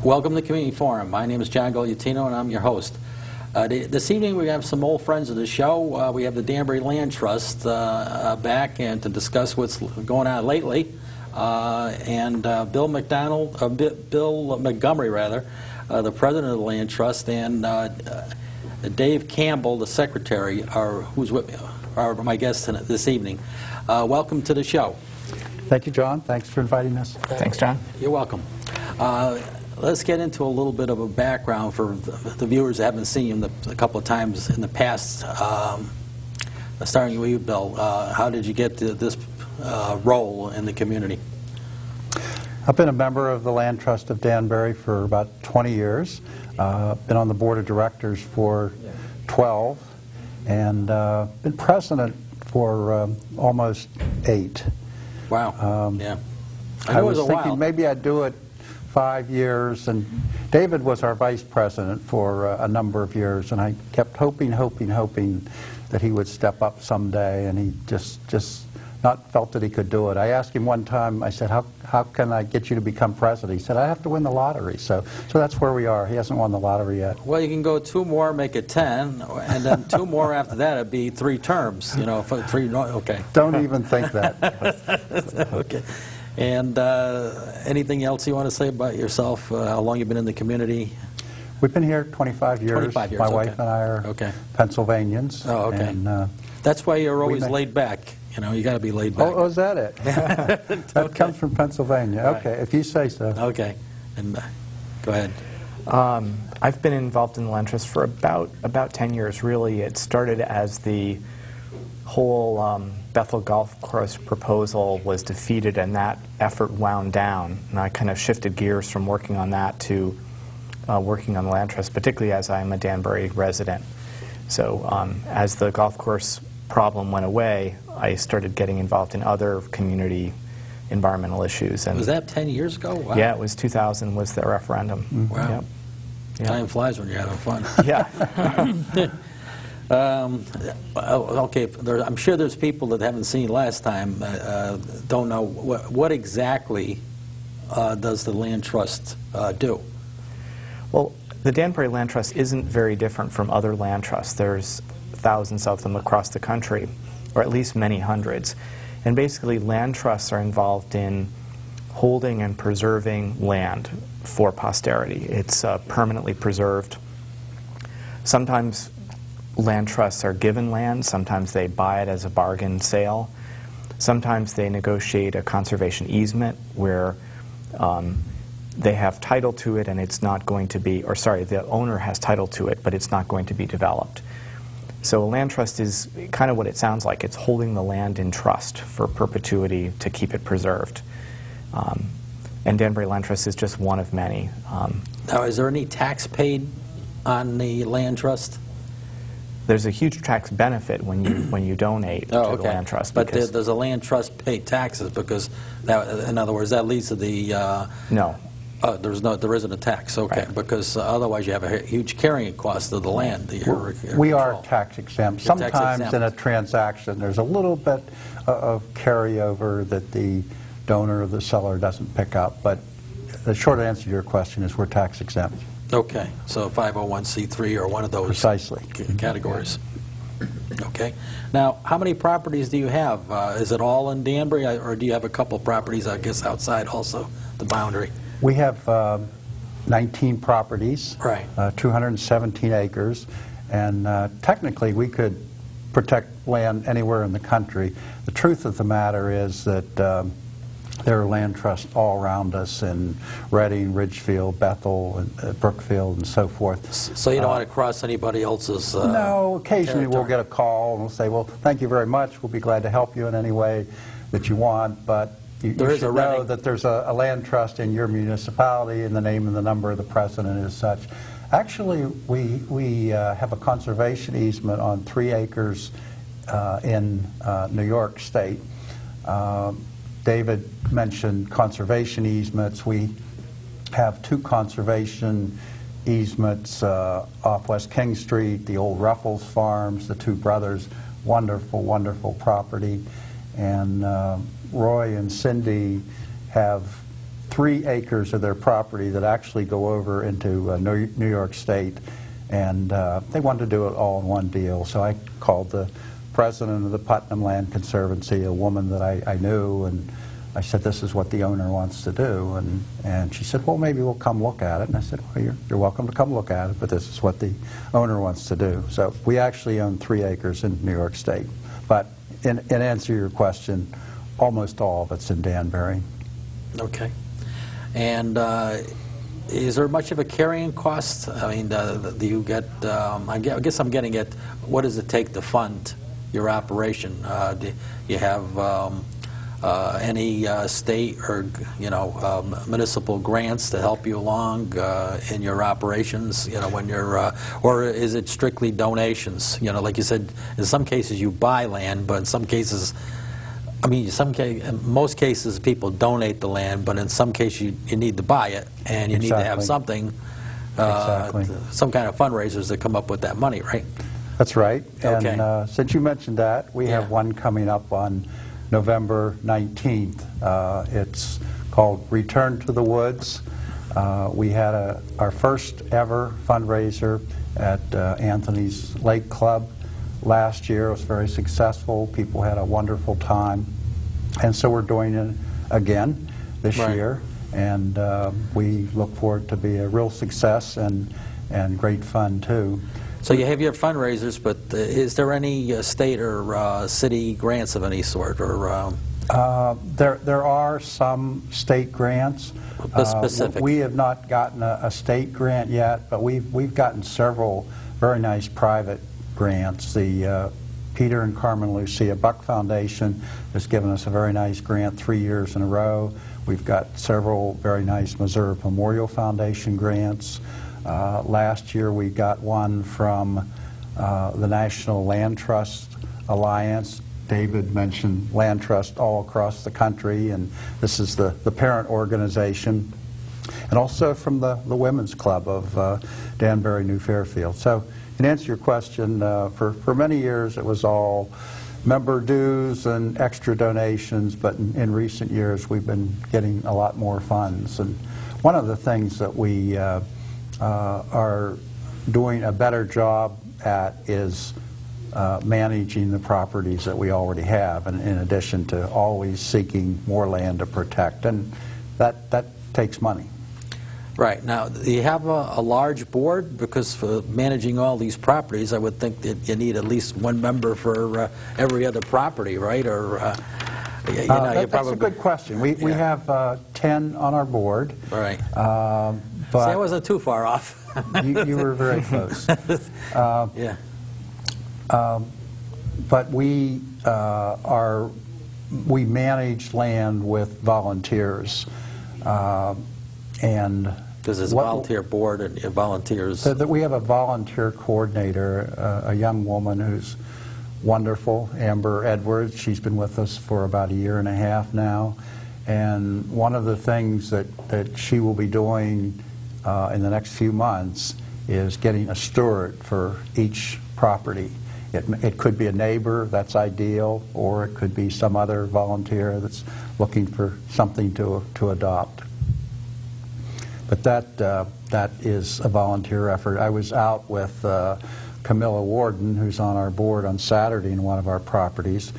Welcome to the Community Forum. My name is John Goliatino, and I'm your host. This evening we have some old friends of the show. We have the Danbury Land Trust back and to discuss what's going on lately. Bill Montgomery, the president of the Land Trust, and Dave Campbell, the secretary, who's with me, are my guests this evening. Welcome to the show. Thank you, John. Thanks for inviting us. Thanks, John. You're welcome. Let's get into a little bit of a background for the viewers that haven't seen you a couple of times in the past. Starting with you, Bill, how did you get to this role in the community? I've been a member of the Land Trust of Danbury for about 20 years. Been on the board of directors for 12, and been president for almost 8. Wow. Yeah. I was thinking maybe I'd do it 5 years, and David was our vice president for a number of years, and I kept hoping that he would step up someday, and he just not felt that he could do it. I asked him one time, I said, how can I get you to become president? He said, I have to win the lottery. So that's where we are. He hasn't won the lottery yet. Well, you can go 2 more, make it 10, and then 2 more after that, it'd be 3 terms. You know, for 3. Okay. Don't even think that. Okay. And anything else you want to say about yourself? How long you've been in the community? We've been here 25 years. 25 years. My okay. wife and I are Pennsylvanians. Oh, okay. And, that's why you're always laid back. You know, you got to be laid back. Oh, is that it? That comes from Pennsylvania. Right. Okay, if you say so. Okay. And go ahead. I've been involved in the Land Trust for about 10 years, really. It started as the whole Bethel Golf Course proposal was defeated, and that effort wound down. And I kind of shifted gears from working on that to working on the Land Trust, particularly as I'm a Danbury resident. So as the golf course problem went away, I started getting involved in other community environmental issues. And was that 10 years ago? Wow. Yeah, it was 2000 was the referendum. Mm-hmm. Wow. Yep. Yep. Time flies when you're having fun. Yeah. Okay, I'm sure there's people that haven't seen last time, don't know what exactly does the Land Trust do? Well, the Danbury Land Trust isn't very different from other land trusts. There's thousands of them across the country, or at least many hundreds. And basically, land trusts are involved in holding and preserving land for posterity. It's permanently preserved. Sometimes land trusts are given land, sometimes they buy it as a bargain sale. Sometimes they negotiate a conservation easement where they have title to it and it's not going to be, or sorry, the owner has title to it, but it's not going to be developed. So a land trust is kind of what it sounds like. It's holding the land in trust for perpetuity to keep it preserved. And Danbury Land Trust is just one of many. Now, is there any tax paid on the land trust? There's a huge tax benefit when you donate to the land trust. But does a land trust pay taxes? Because that, in other words, that leads to the no. There isn't a tax, okay, right. Because otherwise you have a huge carrying cost of the land. We are tax exempt. Sometimes in a transaction there's a little bit of carryover that the donor or the seller doesn't pick up, but the short answer to your question is we're tax exempt. Okay, so 501c3 or one of those precisely categories. Okay. Now, how many properties do you have? Is it all in Danbury, or do you have a couple properties, I guess, outside also the boundary? We have 19 properties, right. 217 acres, and technically we could protect land anywhere in the country. The truth of the matter is that there are land trusts all around us in Reading, Ridgefield, Bethel, and Brookfield, and so forth. So you don't want to cross anybody else's No, occasionally territory. We'll get a call and we'll say, well, thank you very much, we'll be glad to help you in any way that you want, but you should know that there's a land trust in your municipality, and the name and the number of the president is such. Actually, we have a conservation easement on 3 acres in New York State. David mentioned conservation easements. We have 2 conservation easements off West King Street, the old Ruffles Farms, the 2 brothers, wonderful, wonderful property. And Roy and Cindy have 3 acres of their property that actually go over into New York State, and they wanted to do it all in one deal. So I called the president of the Putnam Land Conservancy, a woman that I knew, and I said, this is what the owner wants to do. And she said, well, maybe we'll come look at it. And I said, well, you're welcome to come look at it, but this is what the owner wants to do. So we actually own 3 acres in New York State. But in answer to your question, almost all of it's in Danbury. Okay. And is there much of a carrying cost? I mean, do you get, I guess I'm getting at, what does it take to fund your operation? Do you have any state or municipal grants to help you along in your operations? When you're, or is it strictly donations? Like you said, in some cases you buy land, but in some cases, I mean, in most cases people donate the land, but in some cases you need to buy it, and you need to have something, some kind of fundraisers that come up with that money, right? That's right. Okay. And since you mentioned that, we have one coming up on November 19th. It's called Return to the Woods. We had our first ever fundraiser at Anthony's Lake Club last year. It was very successful. People had a wonderful time. And so we're doing it again this year. And we look for it to be a real success and great fun, too. So you have your fundraisers, but is there any state or city grants of any sort, or? There are some state grants. Specific. We have not gotten a state grant yet, but we've gotten several very nice private grants. The Peter and Carmen Lucia Buck Foundation has given us a very nice grant 3 years in a row. We've got several very nice Missouri Memorial Foundation grants. Last year we got one from the National Land Trust Alliance. David mentioned land trust all across the country, and this is the parent organization. And also from the Women's Club of Danbury, New Fairfield. So in answer to your question, for many years it was all member dues and extra donations, but in recent years we've been getting a lot more funds. And one of the things that we are doing a better job at is managing the properties that we already have, and in addition to always seeking more land to protect, and that takes money. Right. Now, do you have a large board? Because for managing all these properties, I would think that you need at least one member for every other property, right? Or that's a good question. We have 10 on our board. Right. But see, I wasn't too far off. you were very close. Yeah. But we manage land with volunteers, and because there's a volunteer board and volunteers. We have a volunteer coordinator, a young woman who's wonderful, Amber Edwards. She's been with us for about 1.5 years now, and one of the things that she will be doing in the next few months is getting a steward for each property. It could be a neighbor, that's ideal, or it could be some other volunteer that's looking for something to adopt. But that is a volunteer effort. I was out with Camilla Warden, who's on our board, on Saturday in one of our properties.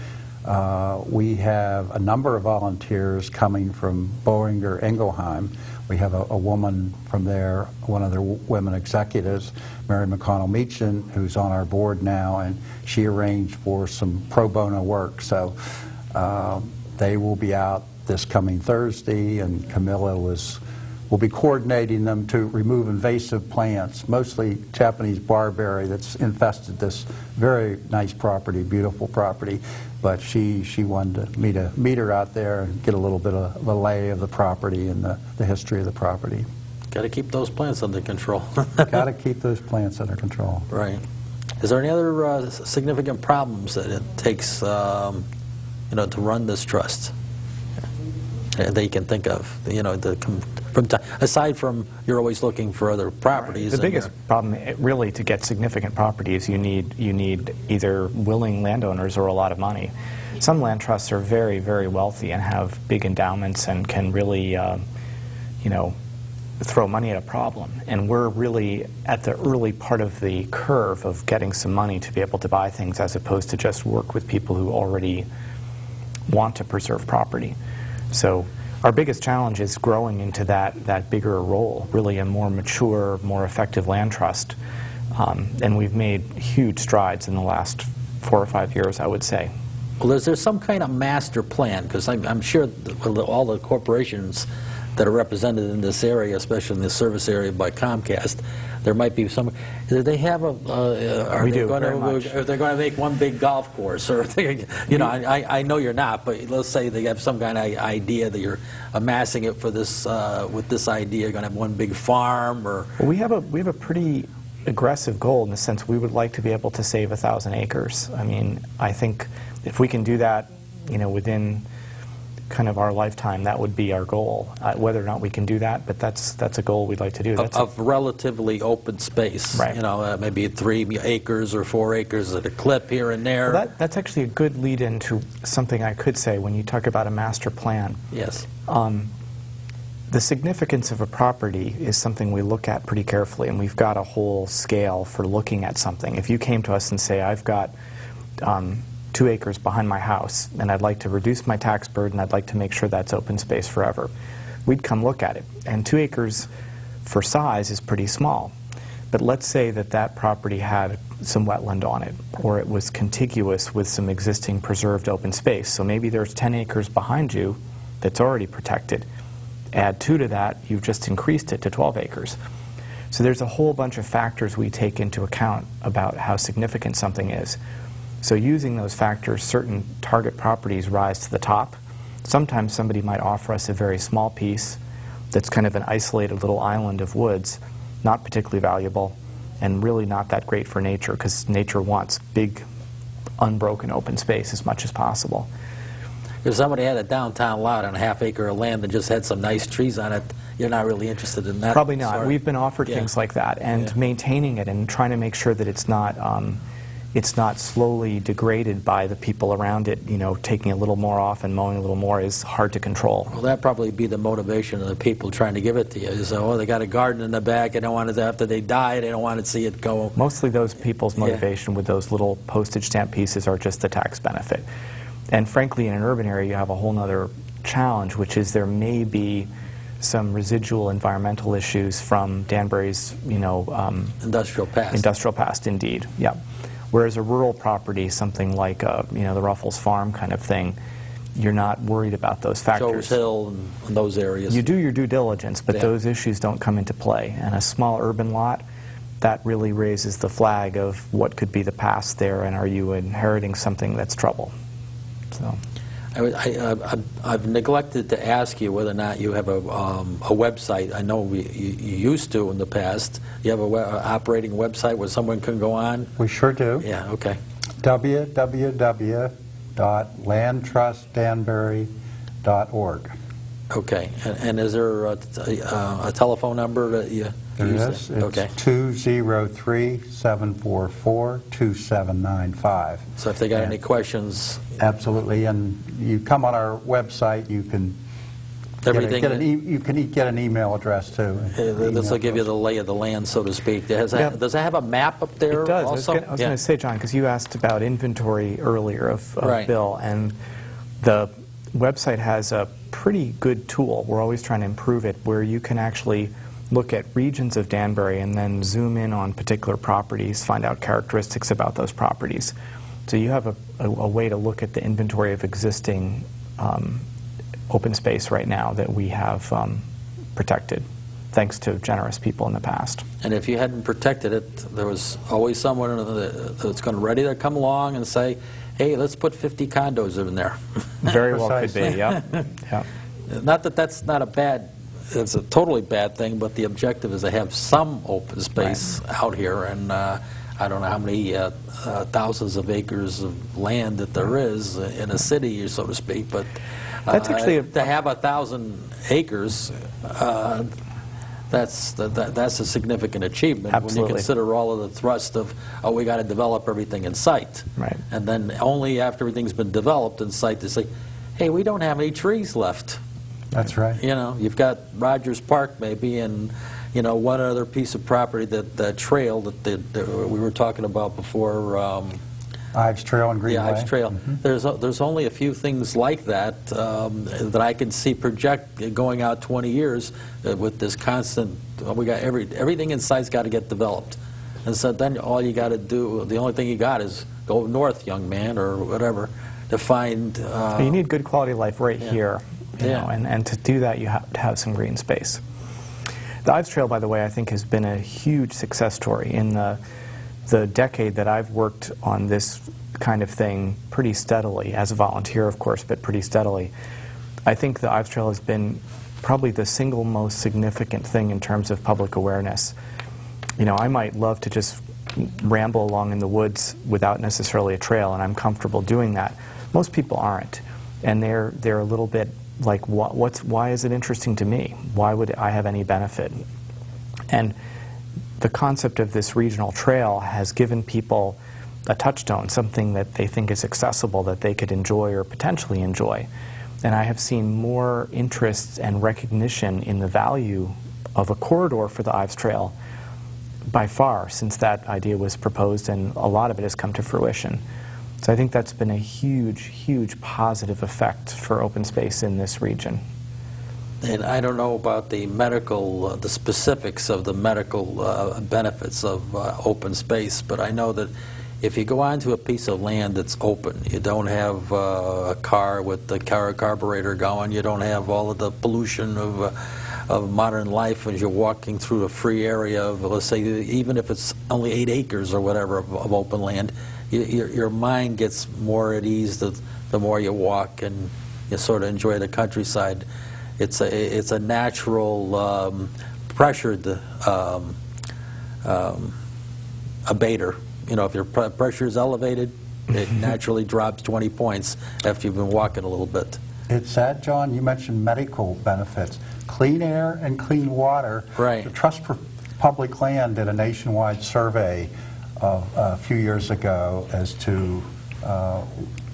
We have a number of volunteers coming from Boehringer Ingelheim. We have a woman from there, one of their women executives, Mary McConnell Meachin, who's on our board now, and she arranged for some pro bono work. So they will be out this coming Thursday, and Camilla will be coordinating them to remove invasive plants, mostly Japanese barberry that's infested this very nice property, beautiful property. But she wanted me to meet her out there and get a little bit of a lay of the property and the history of the property. Got to keep those plants under control. Got to keep those plants under control. Right. Is there any other significant problems that it takes, to run this trust that you can think of? Aside from you're always looking for other properties. The biggest problem, really, to get significant properties, you need either willing landowners or a lot of money. Some land trusts are very, very wealthy and have big endowments and can really throw money at a problem. And we're really at the early part of the curve of getting some money to be able to buy things, as opposed to just work with people who already want to preserve property. So our biggest challenge is growing into that bigger role, really a more mature, more effective land trust. And we've made huge strides in the last 4 or 5 years, I would say. Well, is there some kind of master plan? Because I'm sure all the corporations that are represented in this area, especially in the service area by Comcast, there might be some. Do they have a? Are they going to make one big golf course, or I know you're not, but let's say they have some kind of idea that you're amassing it for this with this idea. You're going to have one big farm, or well, we have a pretty aggressive goal in the sense we would like to be able to save 1,000 acres. I mean, I think if we can do that, within kind of our lifetime, that would be our goal. Whether or not we can do that, but that's a goal we'd like to do. Of relatively open space, right? Maybe 3 acres or 4 acres at a clip here and there. Well, that's actually a good lead-in to something I could say when you talk about a master plan. Yes. The significance of a property is something we look at pretty carefully, and we've got a whole scale for looking at something. If you came to us and say, I've got 2 acres behind my house, and I'd like to reduce my tax burden, I'd like to make sure that's open space forever, we'd come look at it. And 2 acres for size is pretty small. But let's say that property had some wetland on it, or it was contiguous with some existing preserved open space. So maybe there's 10 acres behind you that's already protected. Add 2 to that, you've just increased it to 12 acres. So there's a whole bunch of factors we take into account about how significant something is. So using those factors, certain target properties rise to the top. Sometimes somebody might offer us a very small piece that's kind of an isolated little island of woods, not particularly valuable, and really not that great for nature, because nature wants big, unbroken open space as much as possible. If somebody had a downtown lot on a ½ acre of land that just had some nice trees on it, you're not really interested in that? Probably not. We've been offered things like that, and maintaining it and trying to make sure that it's not slowly degraded by the people around it. Taking a little more off and mowing a little more is hard to control. Well, that'd probably be the motivation of the people trying to give it to you. So, they got a garden in the back, they don't want it after they die, they don't want to see it go. Mostly those people's motivation with those little postage stamp pieces are just the tax benefit. And frankly, in an urban area, you have a whole other challenge, which is there may be some residual environmental issues from Danbury's, industrial past. Industrial past, indeed. Yeah. Whereas a rural property, something like the Ruffles Farm kind of thing, you're not worried about those factors. Joe's Hill and those areas. You do your due diligence, but those issues don't come into play. And a small urban lot, that really raises the flag of what could be the past there, and are you inheriting something that's trouble? So. I've neglected to ask you whether or not you have a website. I know you used to in the past. You have an operating website where someone can go on? We sure do. Yeah, okay. www.landtrustdanbury.org. Okay. And is there a telephone number that you there use? Is. It's 203-744-2795. So if they got any questions... Absolutely, and you come on our website, you can get an email address too. This will give you the lay of the land, so to speak. Does it have a map up there? It does. Also? I was going to say, John, because you asked about inventory earlier of right. Bill, and the website has a pretty good tool. We're always trying to improve it, where you can actually look at regions of Danbury and then zoom in on particular properties, find out characteristics about those properties. So you have a way to look at the inventory of existing open space right now that we have protected, thanks to generous people in the past. And if you hadn't protected it, there was always someone that's ready to come along and say, hey, let's put 50 condos in there. Very well could be, yeah. Not that that's not a bad, it's a totally bad thing, but the objective is to have some open space out here, and I don't know how many thousands of acres of land that there is in a city, so to speak, but that's actually to have 1,000 acres, that's a significant achievement. Absolutely. When you consider all of the thrust of, we got to develop everything in sight. Right. And then only after everything's been developed in sight to say, hey, we don't have any trees left. That's right. You know, you've got Rogers Park maybe, and you know, one other piece of property, that trail that we were talking about before. Ives Trail and Greenway. Yeah, Ives Trail. There's only a few things like that that I can see project going out 20 years with this constant. We got everything in sight's got to get developed, and so then all you got to do, the only thing you got is go north, young man, or whatever, to find. You need good quality of life right here, you know, and to do that you have to have some green space. The Ives Trail, by the way, I think has been a huge success story. In the decade that I've worked on this kind of thing pretty steadily, as a volunteer, of course, but pretty steadily, I think the Ives Trail has been probably the single most significant thing in terms of public awareness. You know, I might love to just ramble along in the woods without necessarily a trail, and I'm comfortable doing that. Most people aren't, and they're a little bit like, why is it interesting to me? Why would I have any benefit? And the concept of this regional trail has given people a touchstone, something that they think is accessible, that they could enjoy or potentially enjoy. And I have seen more interest and recognition in the value of a corridor for the Ives Trail by far since that idea was proposed, and a lot of it has come to fruition. So I think that's been a huge, huge positive effect for open space in this region. And I don't know about the medical, the specifics of the medical benefits of open space, but I know that if you go onto a piece of land that's open, you don't have a car with the carburetor going, you don't have all of the pollution of modern life as you're walking through a free area of, let's say, even if it's only 8 acres or whatever of open land, your mind gets more at ease the more you walk and you sort of enjoy the countryside. It's a natural pressured abater. You know, if your pressure is elevated, it naturally drops 20 points after you've been walking a little bit. It's sad, John, you mentioned medical benefits. Clean air and clean water. Right. The Trust for Public Land did a nationwide survey a few years ago as to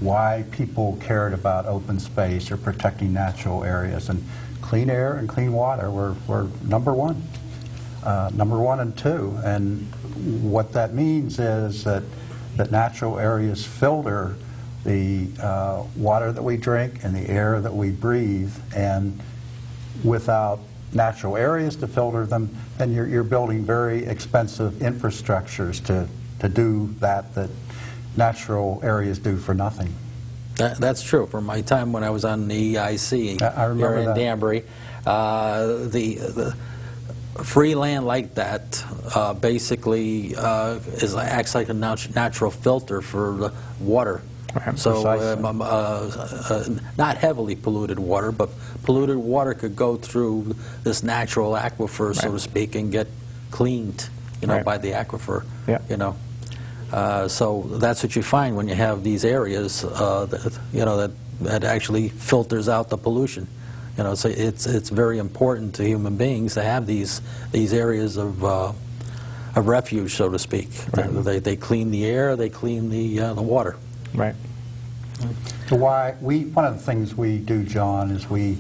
why people cared about open space or protecting natural areas. And clean air and clean water were number one and two. And what that means is that natural areas filter the water that we drink and the air that we breathe, and without natural areas to filter them, then you're building very expensive infrastructures to do that natural areas do for nothing. That's true. From my time when I was on the EIC here in Danbury, the free land like that basically acts like a natural filter for the water. Right. So not heavily polluted water, but polluted water could go through this natural aquifer, so to speak, and get cleaned, you know, by the aquifer. Yeah. You know, so that's what you find when you have these areas, that actually filters out the pollution. You know, so it's very important to human beings to have these areas of refuge, so to speak. Right. They clean the air, they clean the water. Right. So one of the things we do, John, is we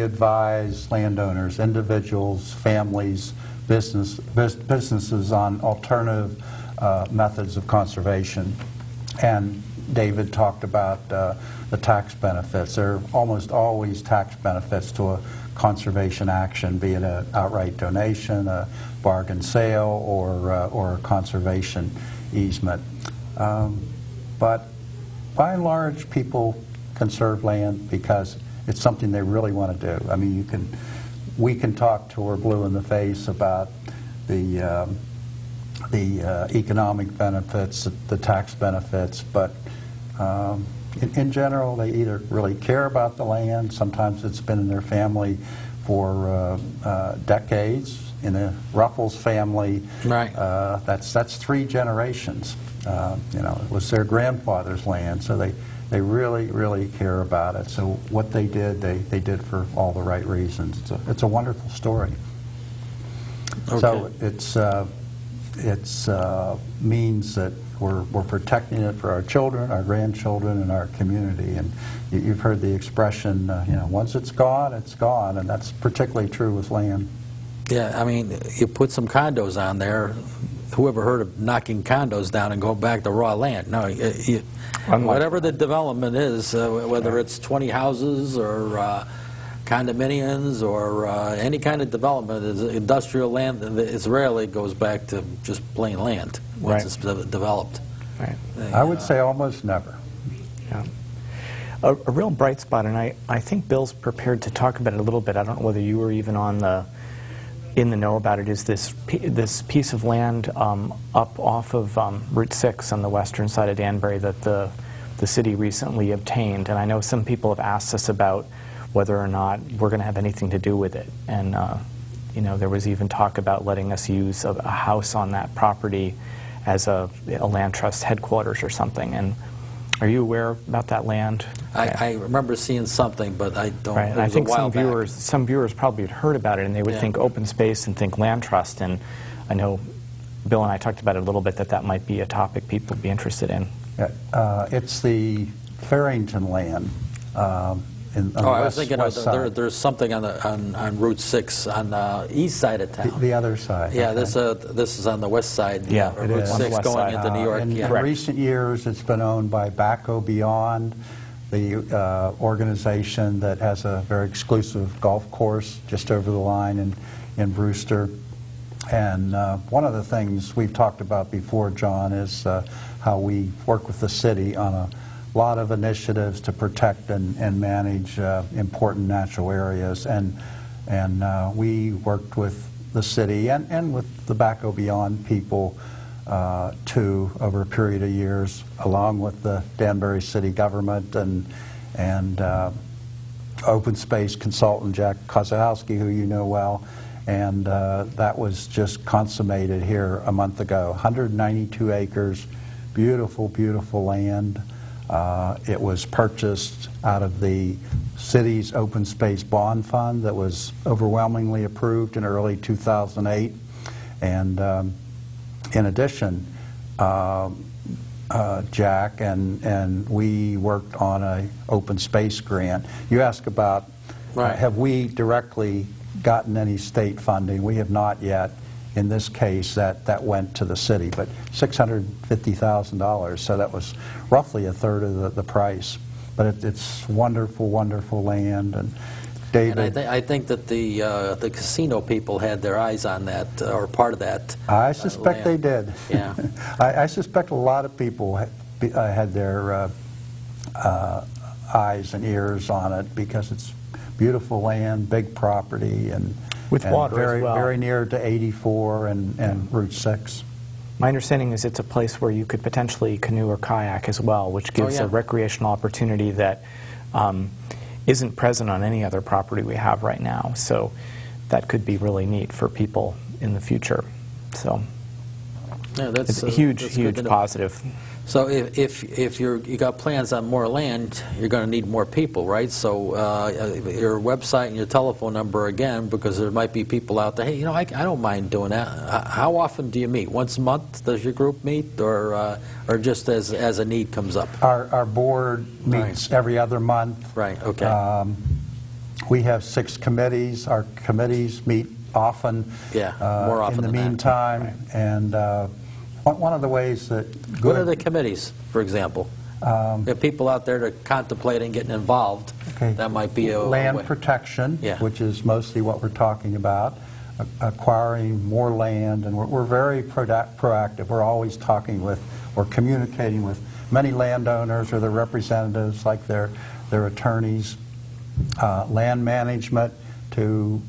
advise landowners, individuals, families, businesses on alternative methods of conservation. And David talked about the tax benefits. There are almost always tax benefits to a conservation action, be it an outright donation, a bargain sale, or a conservation easement. But by and large, people conserve land because it's something they really want to do. I mean, we can talk till we're blue in the face about the economic benefits, the tax benefits, but in general, they either really care about the land. Sometimes it's been in their family for decades. In a Ruffles family, right. That's 3 generations. It was their grandfather's land, so they really, really care about it. So what they did, they did for all the right reasons. It's a wonderful story. Okay. So it's means that We're protecting it for our children, our grandchildren, and our community. And you've heard the expression, once it's gone, and that's particularly true with land. Yeah, I mean, you put some condos on there. Whoever heard of knocking condos down and going back to raw land? No, whatever the development is, whether it's 20 houses or condominiums or any kind of development, is industrial land, it rarely goes back to just plain land once it's developed. Right. I would say almost never. Yeah. A real bright spot, and I think Bill's prepared to talk about it a little bit. I don't know whether you were even in the know about it, is this piece of land up off of Route 6 on the western side of Danbury that the city recently obtained. And I know some people have asked us about whether or not we're going to have anything to do with it. And there was even talk about letting us use a house on that property as a land trust headquarters or something. And are you aware about that land? I remember seeing something, but I don't. Right, and I think some viewers probably had heard about it, and they would think open space and think land trust. And I know Bill and I talked about it a little bit, that might be a topic people would be interested in. It's the Farrington land. I was thinking there's something on Route 6 on the east side of town. The other side. Yeah, this is on the west side. Yeah, it Route is. 6 going into New York. In recent years, it's been owned by Baco Beyond, the organization that has a very exclusive golf course just over the line in Brewster. And one of the things we've talked about before, John, is how we work with the city on a lot of initiatives to protect and manage important natural areas. And we worked with the city and with the Baco Beyond people over a period of years, along with the Danbury city government and open space consultant Jack Kozahowski, who you know well. And that was just consummated here a month ago. 192 acres, beautiful, beautiful land. It was purchased out of the city's open space bond fund that was overwhelmingly approved in early 2008. And in addition, Jack and we worked on an open space grant. You ask about have we directly gotten any state funding? We have not yet. In this case, that went to the city, but $650,000, so that was roughly a third of the price. But it's wonderful, wonderful land. And David, and I think that the casino people had their eyes on that, or part of that. I suspect they did. Yeah, I suspect a lot of people had their eyes and ears on it because it's beautiful land, big property, and with water very, as well. Very near to 84 and Route 6. My understanding is it's a place where you could potentially canoe or kayak as well, which gives a recreational opportunity that isn't present on any other property we have right now. So that could be really neat for people in the future. So it's a huge positive. So if you got plans on more land, you're going to need more people, right? So your website and your telephone number again, because there might be people out there. Hey, I don't mind doing that. How often do you meet? Once a month does your group meet, or just as a need comes up? Our board meets every other month. Right. Okay. We have 6 committees. Our committees meet often. Yeah. More often in the meantime, and. One of the ways that... What are the committees, for example? There are people out there that are contemplating getting involved. Okay. That might be a land protection, which is mostly what we're talking about, acquiring more land, and we're very proactive. We're always talking with or communicating with many landowners or their representatives, like their attorneys. Land management to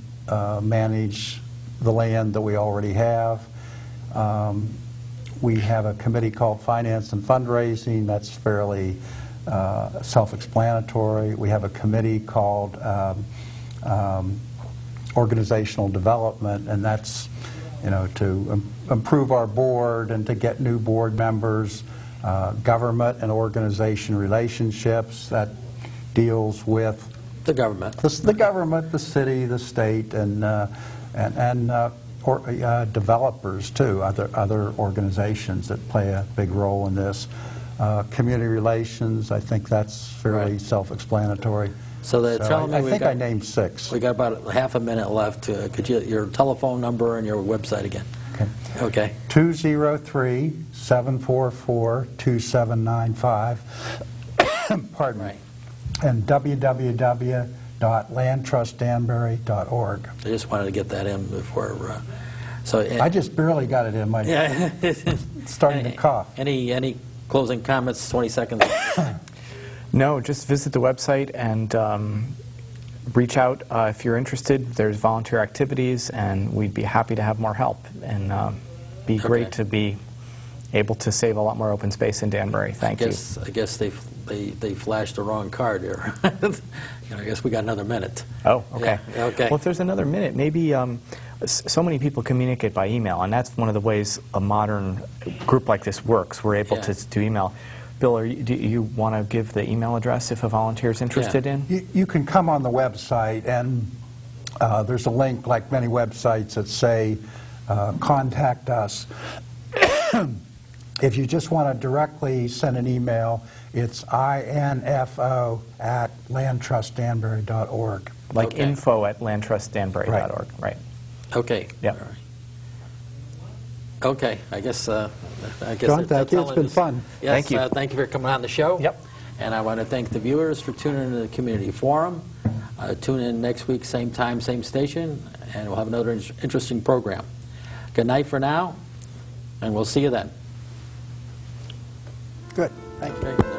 manage the land that we already have. We have a committee called Finance and Fundraising. That's fairly self-explanatory. We have a committee called Organizational Development, and that's to improve our board and to get new board members. Government and organization relationships, that deals with the government, the government, the city, the state, and developers too, other organizations that play a big role in this. Community relations, I think that's fairly self-explanatory. So they're telling me I think I named 6. We got about half a minute left. Could you your telephone number and your website again? Okay. 203-744-2795. Pardon me. And www.landtrustdanbury.org. I just wanted to get that in before. I just barely got it in. Starting to cough. Any closing comments? 20 seconds. No, just visit the website and reach out if you're interested. There's volunteer activities, and we'd be happy to have more help. And be great to be able to save a lot more open space in Danbury. Thank you. I guess they flashed the wrong card here. I guess we got another minute. Oh, okay. Yeah, okay. Well, if there's another minute, maybe so many people communicate by email, and that's one of the ways a modern group like this works. We're able to do email. Bill, do you want to give the email address if a volunteer is interested in? You can come on the website, and there's a link, like many websites, that say, contact us. If you just want to directly send an email, it's info@landtrustdanbury.org. Like info@landtrustdanbury.org, right. Okay. Yeah. Right. Okay, I guess John, thank you. It's been fun. Yes, thank you. Thank you for coming on the show. Yep. And I want to thank the viewers for tuning in to the Community Forum. Tune in next week, same time, same station, and we'll have another interesting program. Good night for now, and we'll see you then. Good. Thank you.